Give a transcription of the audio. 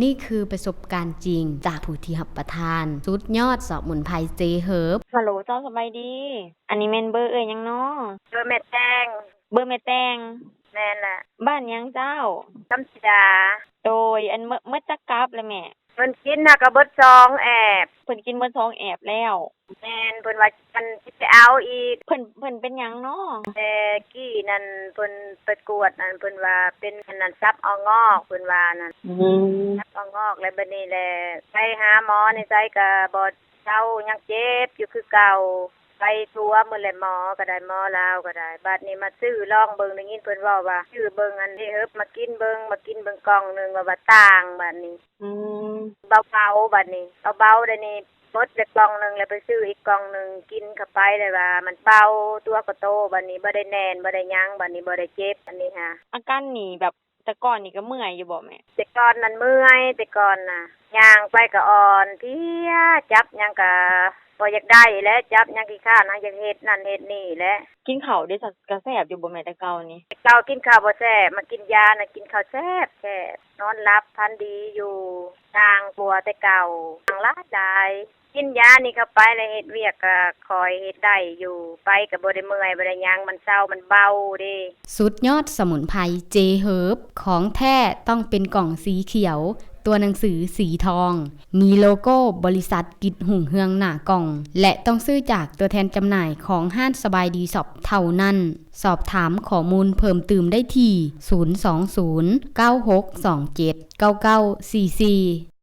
นี่คือประสบการณ์จริงจากผู้ที่รับประทานสุดยอดสมุนไพรเจเฮิร์บฮัลโหลเจ้าสบายดี อันนี้แม่นเบอร์หยังเนาะเบอร์แม่แตงเบอร์แม่แตงแม่นล่ะบ้านหยังเจ้าคำสิดาโดยอันเมื่อจักกลับเลยแม่เพิ่นกินน่ะก็เบิด2แอบ เพิ่นกินเบิด2แอบแล้ว แม่นเพิ่นว่ามันสิไปเอาอีกเพิ่นเป็นหยังเนาะแต่กี้นั่นเพิ่นไปกวดนั่นเพิ่นว่าเป็นอันนั้นซับเอางอกเพิ่นว่านั่นซับเอางอกแล้วบัดนี้แหละไปหาหมอนี่ไสก็บ่เซายังเจ็บอยู่คือเก่าไปทั่วมื้อแลหมอก็ได้หมอลาวก็ได้บัดนี้มาซื้อลองเบิ่งได้ยินเพิ่นเว้าว่าซื้อเบิ่งอันนี้เฮิบมากินเบิ่งกล่องนึงว่าต่างบัดนี้เบาๆบัดนี้เบาๆได้นี่หมดไปกล่องนึงแล้วไปซื้ออีกกล่องนึงกินเข้าไปเลยว่ามันเบาตัวก็โตบัดนี้บ่ได้แน่นบ่ได้หยังบัดนี้บ่ได้เจ็บอันนี้ค่ะอาการนี่แบบแต่ก่อนนี่ก็เมื่อยอยู่บ่แม่แต่ก่อนนั้นเมื่อยแต่ก่อนน่ะย่างไปก็อ่อนเพลียจับหยังก็บ่อยากได้แล้วจับหยังขี้คร้านอยากเฮ็ดนั่นเฮ็ดนี่แหละกินข้าวได้สักกะแซ่บอยู่บ่แม่แต่เก่านี่เก่ากินข้าวบ่แซ่บมากินยาน่ะกินข้าวแซ่บนอนหลับพันดีอยู่ต่างกว่าแต่เก่าต่างหลายหลายกินยานี่เข้าไปแล้วเฮ็ดเวียกก็คอยเฮ็ดได้อยู่ไปก็บ่ได้เมื่อยบ่ได้หยังมันเซามันเบาเด้สุดยอดสมุนไพรเจเฮิร์บของแท้ต้องเป็นกล่องสีเขียวตัวหนังสือสีทองมีโลโก้บริษัทกิจหุ่งเฮืองหน้ากล่องและต้องซื้อจากตัวแทนจำหน่ายของห้างสบายดีช็อปเท่านั้นสอบถามข้อมูลเพิ่มเติมได้ที่020 9627 9944